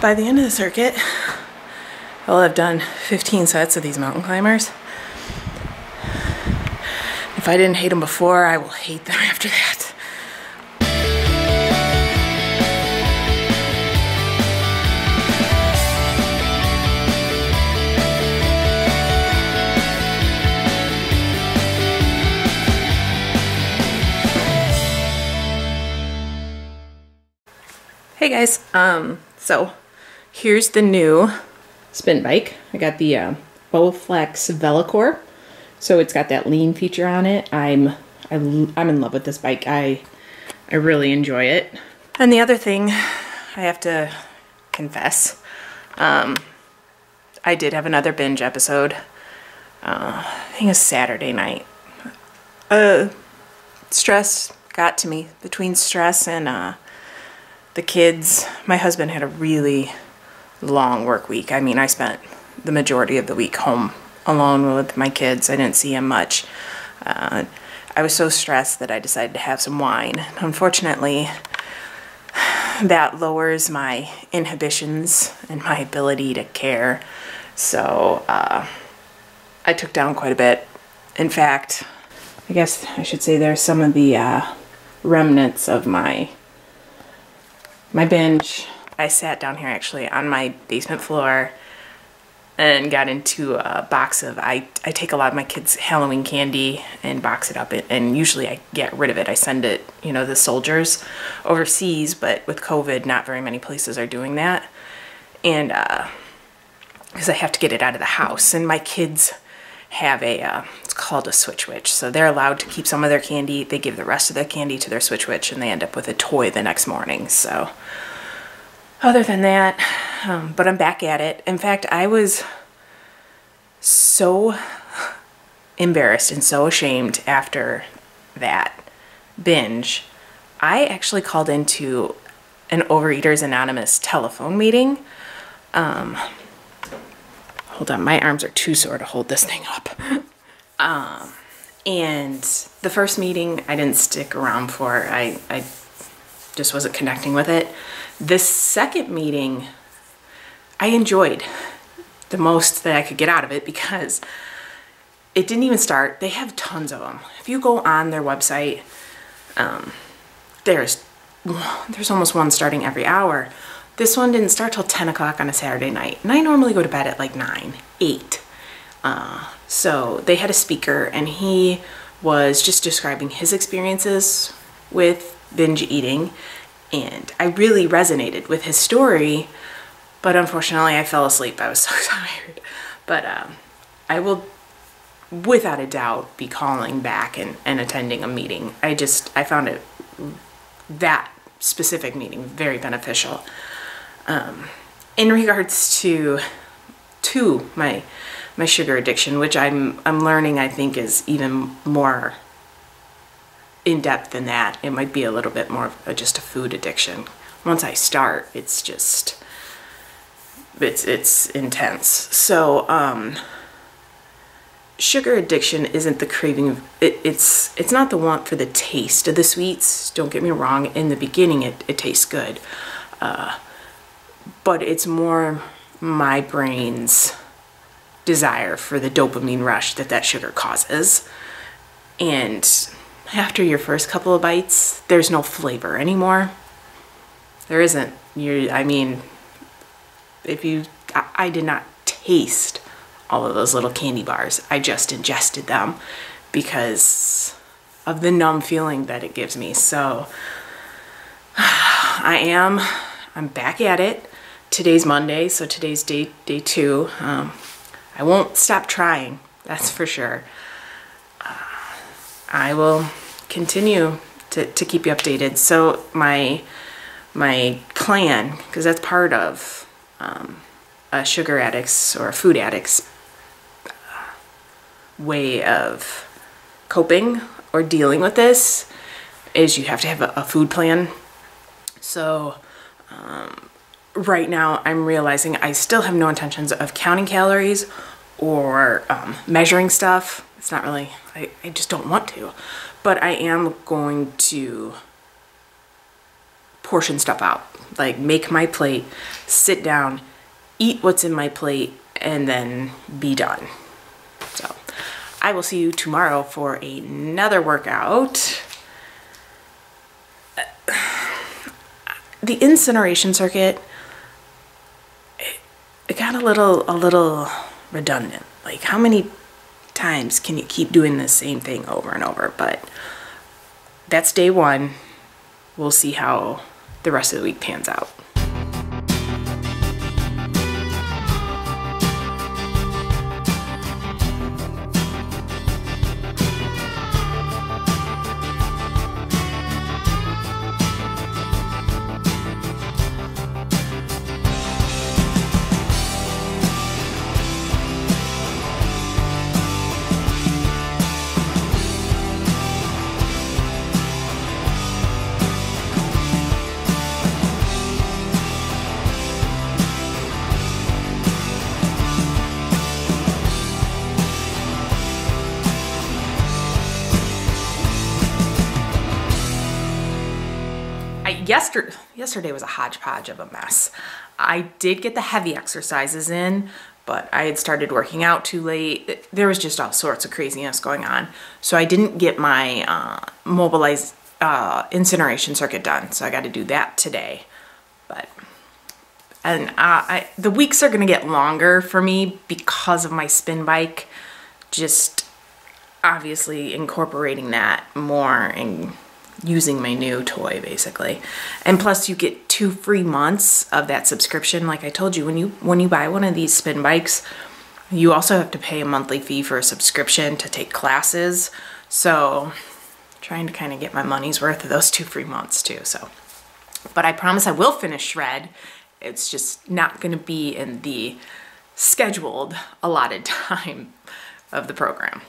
by the end of the circuit, I'll have done 15 sets of these mountain climbers. If I didn't hate them before, I will hate them after that. Hey guys, so here's the new spin bike. I got the Bowflex Velocore, so it's got that lean feature on it. I'm in love with this bike. I really enjoy it. And the other thing I have to confess, I did have another binge episode. I think it was Saturday night. Stress got to me. Between stress and the kids, my husband had a really long work week. I mean, I spent the majority of the week home alone with my kids. I didn't see him much. I was so stressed that I decided to have some wine. Unfortunately, that lowers my inhibitions and my ability to care. So I took down quite a bit. In fact, I guess I should say there's some of the remnants of my binge. I sat down here actually on my basement floor and got into a box of, I take a lot of my kids' Halloween candy and box it up, and usually I get rid of it. I send it, you know, the soldiers overseas, but with COVID, not very many places are doing that. And because I have to get it out of the house, and my kids have a, it's called a Switch Witch. So they're allowed to keep some of their candy. They give the rest of their candy to their Switch Witch, and they end up with a toy the next morning. So other than that, but I'm back at it. In fact, I was so embarrassed and so ashamed after that binge. I actually called into an Overeaters Anonymous telephone meeting. Hold on, my arms are too sore to hold this thing up. And the first meeting I didn't stick around for. I just wasn't connecting with it. This second meeting I enjoyed the most that I could get out of it, because it didn't even start. They have tons of them. If you go on their website, there's almost one starting every hour. This one didn't start till 10 o'clock on a Saturday night, and I normally go to bed at like 9, 8. So they had a speaker, and he was just describing his experiences with binge eating, and I really resonated with his story, but unfortunately I fell asleep. I was so tired. But I will, without a doubt, be calling back and attending a meeting. I found it, that specific meeting, very beneficial. In regards to my sugar addiction, which I'm learning, I think, is even more in depth than that. It might be a little bit more of just a food addiction. Once I start, it's just, it's intense. So sugar addiction isn't the craving of it's not the want for the taste of the sweets. Don't get me wrong, in the beginning it tastes good. But it's more my brain's desire for the dopamine rush that sugar causes. And after your first couple of bites, there's no flavor anymore. There isn't. I mean, I did not taste all of those little candy bars. I just ingested them because of the numb feeling that it gives me. So I'm back at it. Today's Monday, so today's day 2. I won't stop trying, that's for sure. I will continue to keep you updated. So my plan, because that's part of a sugar addict's or a food addict's way of coping or dealing with this, is you have to have a food plan. So right now I'm realizing I still have no intentions of counting calories or measuring stuff. It's not really, I just don't want to, but I am going to portion stuff out. Like make my plate, sit down, eat what's in my plate, and then be done. So I will see you tomorrow for another workout. The incineration circuit, it got a little redundant. Like how many times can you keep doing the same thing over and over? But that's day one. We'll see how the rest of the week pans out. Yesterday was a hodgepodge of a mess. I did get the heavy exercises in, but I had started working out too late. There was just all sorts of craziness going on. So I didn't get my mobilized incineration circuit done. So I got to do that today. The weeks are going to get longer for me because of my spin bike. Just obviously incorporating that more and using my new toy basically. And plus you get 2 free months of that subscription. Like I told you, when you buy one of these spin bikes, you also have to pay a monthly fee for a subscription to take classes. So trying to kind of get my money's worth of those 2 free months too. So, but I promise I will finish Shred. It's just not going to be in the scheduled allotted time of the program.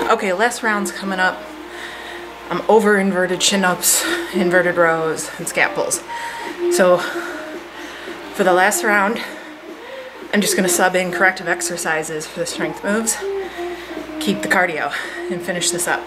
Okay, last round's coming up. I'm over inverted chin-ups, inverted rows, and scat pulls. So for the last round, I'm just gonna sub in corrective exercises for the strength moves, keep the cardio, and finish this up.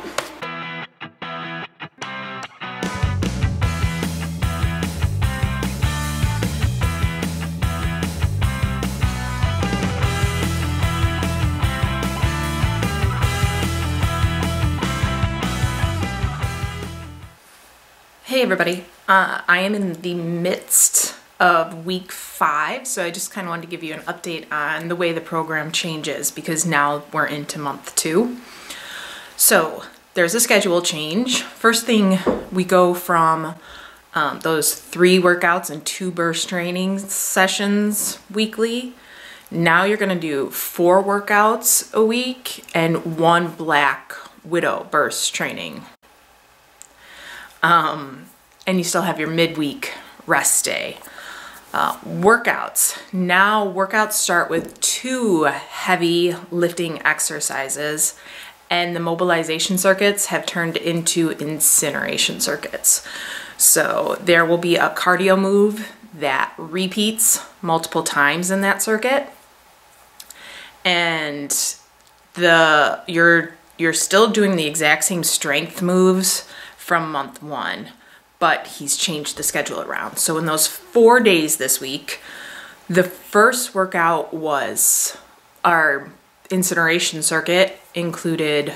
Hey everybody, I am in the midst of week 5, so I just kind of wanted to give you an update on the way the program changes because now we're into month 2. So there's a schedule change. First thing, we go from those 3 workouts and 2 burst training sessions weekly. Now you're gonna do 4 workouts a week and 1 Black Widow burst training. And you still have your midweek rest day. Workouts. Now workouts start with 2 heavy lifting exercises and the mobilization circuits have turned into incineration circuits. So there will be a cardio move that repeats multiple times in that circuit. And you're still doing the exact same strength moves from month 1, but he's changed the schedule around. So in those 4 days this week, the first workout was our incineration circuit, included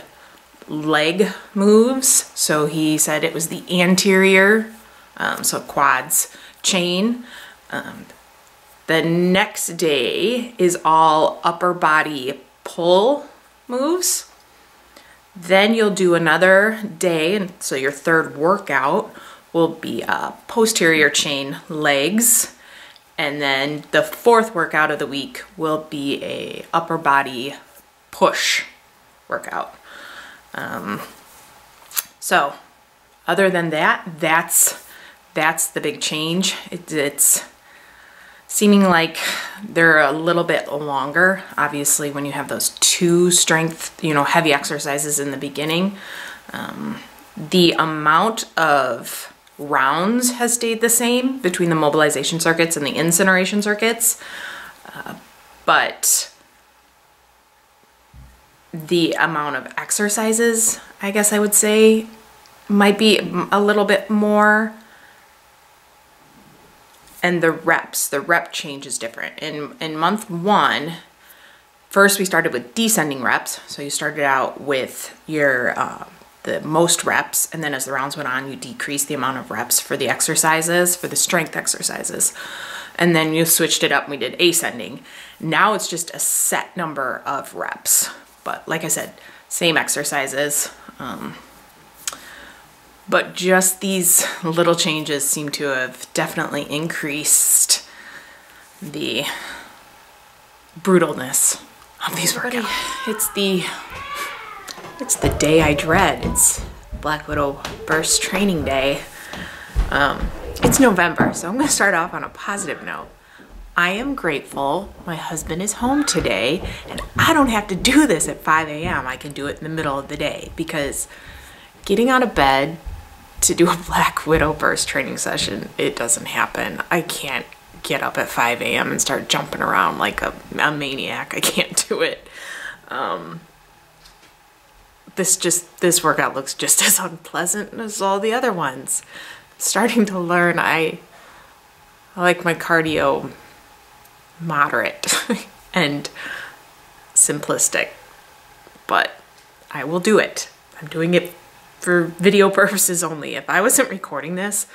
leg moves. So he said it was the anterior, so quads, chain. The next day is all upper body pull moves. Then you'll do another day, and so your third workout will be posterior chain legs. And then the 4th workout of the week will be a upper body push workout. So other than that, that's that's the big change. It's seeming like they're a little bit longer. Obviously, when you have those 2 strength, you know, heavy exercises in the beginning, the amount of rounds has stayed the same between the mobilization circuits and the incineration circuits, but the amount of exercises, I guess I would say, might be a little bit more. And the rep change is different. In month 1, first we started with descending reps. So you started out with your the most reps, and then as the rounds went on, you decrease the amount of reps for the exercises, for the strength exercises. And then you switched it up and we did ascending. Now it's just a set number of reps. But like I said, same exercises. But just these little changes seem to have definitely increased the brutalness of these workouts. It's the day I dread. It's Black Widow Burst training day. It's November, so I'm gonna start off on a positive note. I am grateful my husband is home today and I don't have to do this at 5 a.m. I can do it in the middle of the day, because getting out of bed to do a Black Widow Burst training session, it doesn't happen. I can't get up at 5 a.m. and start jumping around like a maniac. I can't do it. This workout looks just as unpleasant as all the other ones. Starting to learn I like my cardio moderate and simplistic, but I will do it. I'm doing it for video purposes only. If I wasn't recording this,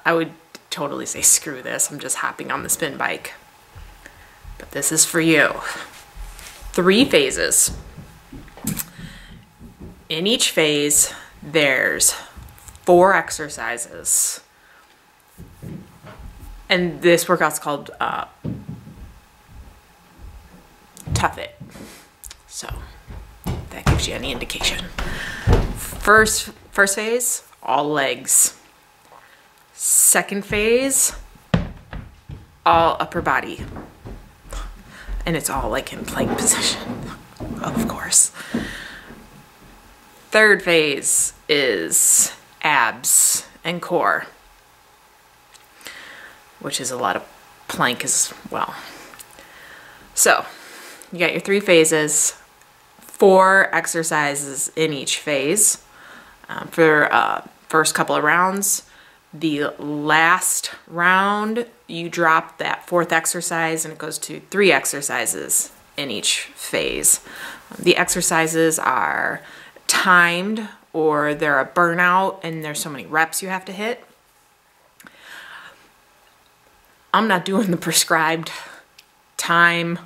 I would totally say screw this, I'm just hopping on the spin bike. But this is for you. 3 phases. In each phase, there's 4 exercises. And this workout's called Tough It. So that gives you any indication. First phase, all legs. Second phase, all upper body. And it's all like in plank position, of course. Third phase is abs and core, which is a lot of plank as well. So you got your 3 phases, 4 exercises in each phase. For first couple of rounds, the last round you drop that 4th exercise and it goes to 3 exercises in each phase. The exercises are timed, or they're a burnout and there's so many reps you have to hit. I'm not doing the prescribed time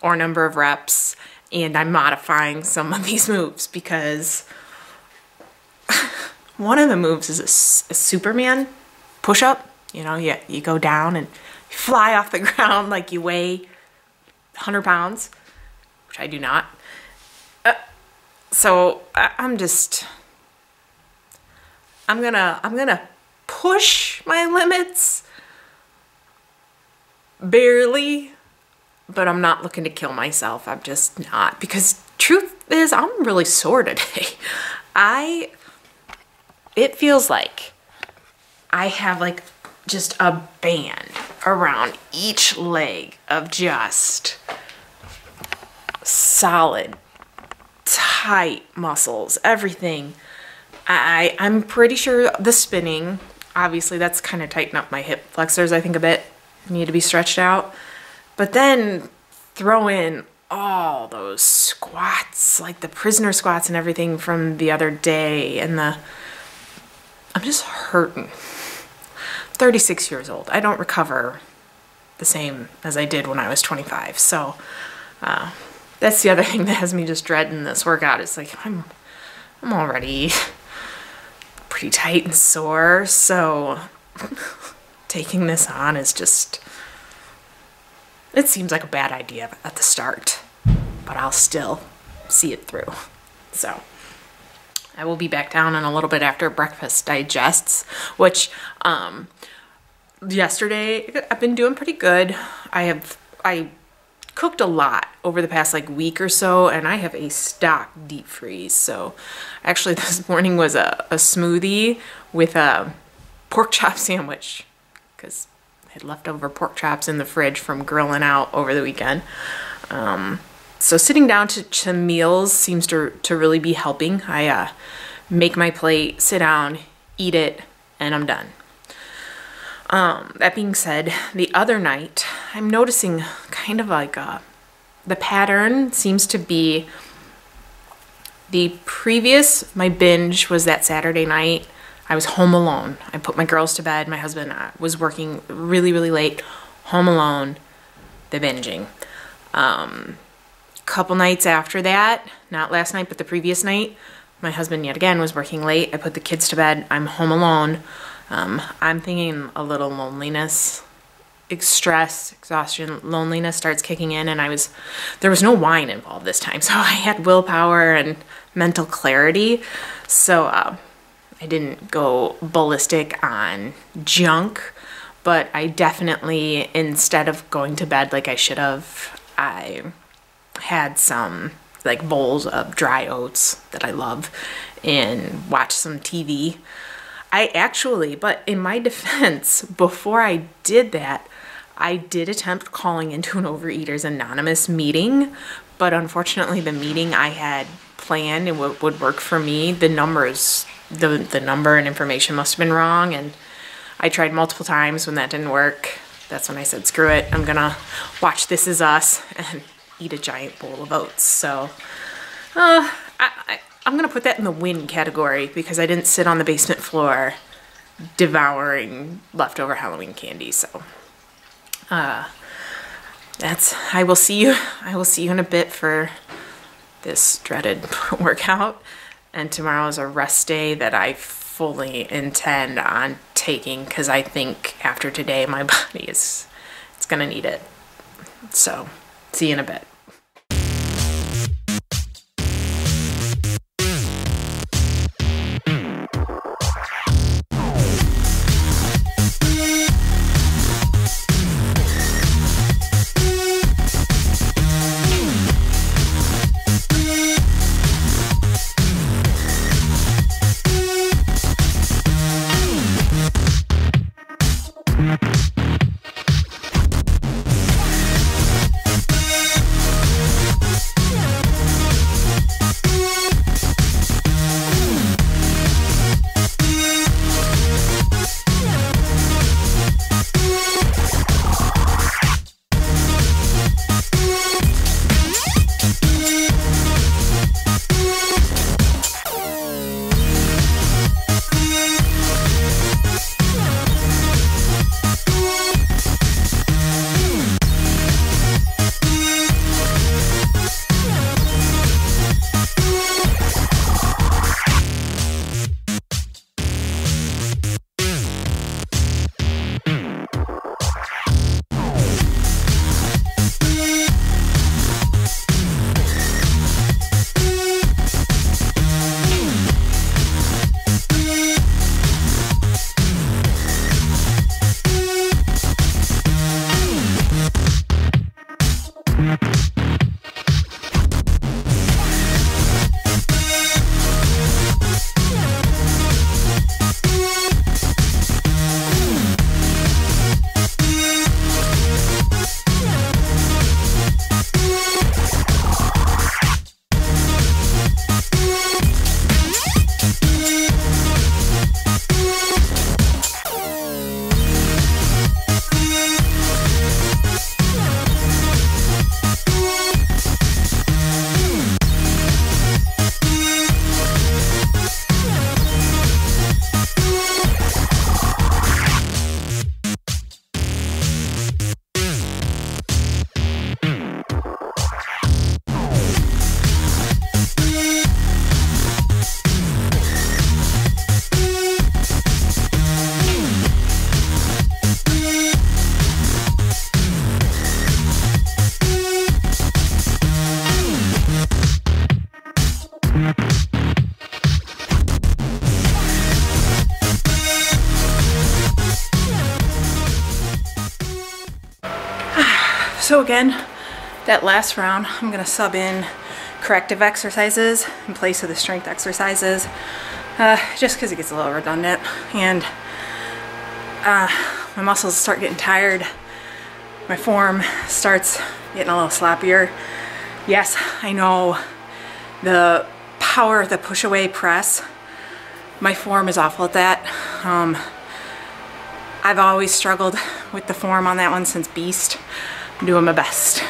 or number of reps, and I'm modifying some of these moves because one of the moves is a Superman push-up. You know, you go down and fly off the ground like you weigh 100 pounds, which I do not. So I'm gonna push my limits barely, but I'm not looking to kill myself. I'm just not, because truth is I'm really sore today. It feels like I have like just a band around each leg of just solid, tight muscles, everything. I'm pretty sure the spinning, obviously that's kind of tightened up my hip flexors, I think, a bit. Need to be stretched out. But then throw in all those squats, like the prisoner squats and everything from the other day, and I'm just hurting. 36 years old. I don't recover the same as I did when I was 25. So that's the other thing that has me just dreading this workout. It's like I'm already pretty tight and sore, so taking this on is just, it seems like a bad idea at the start, but I'll still see it through. So I will be back down in a little bit after breakfast digests, which yesterday I've been doing pretty good. I cooked a lot over the past like week or so, and I have a stock deep freeze. So actually this morning was a smoothie with a pork chop sandwich, because I had leftover pork chops in the fridge from grilling out over the weekend. So sitting down to meals seems to really be helping. I make my plate, sit down, eat it, and I'm done. That being said, the other night, I'm noticing kind of like the pattern seems to be my binge was that Saturday night. I was home alone. I put my girls to bed. My husband was working really, really late. Home alone, the binging. Couple nights after that, not last night, but the previous night, my husband yet again was working late. I put the kids to bed. I'm home alone. I'm thinking a little loneliness, stress, exhaustion, loneliness starts kicking in, and there was no wine involved this time. So I had willpower and mental clarity. So I didn't go ballistic on junk, but I definitely, instead of going to bed like I should have, I had some like bowls of dry oats that I love and watched some TV. But in my defense, before I did that, I did attempt calling into an Overeaters Anonymous meeting, but unfortunately the meeting I had planned and what would work for me, the number and information must have been wrong, and I tried multiple times. When that didn't work, that's when I said, screw it, I'm gonna watch This Is Us and eat a giant bowl of oats. So I'm gonna put that in the win category, because I didn't sit on the basement floor devouring leftover Halloween candy. So I will see you in a bit for this dreaded workout, and tomorrow is a rest day that I fully intend on taking, because I think after today my body it's gonna need it. So see you in a bit. So again, that last round, I'm gonna sub in corrective exercises in place of the strength exercises, just because it gets a little redundant, and my muscles start getting tired. My form starts getting a little sloppier. Yes, I know the power of the push-away press, my form is awful at that. I've always struggled with the form on that one since Beast. I'm doing my best.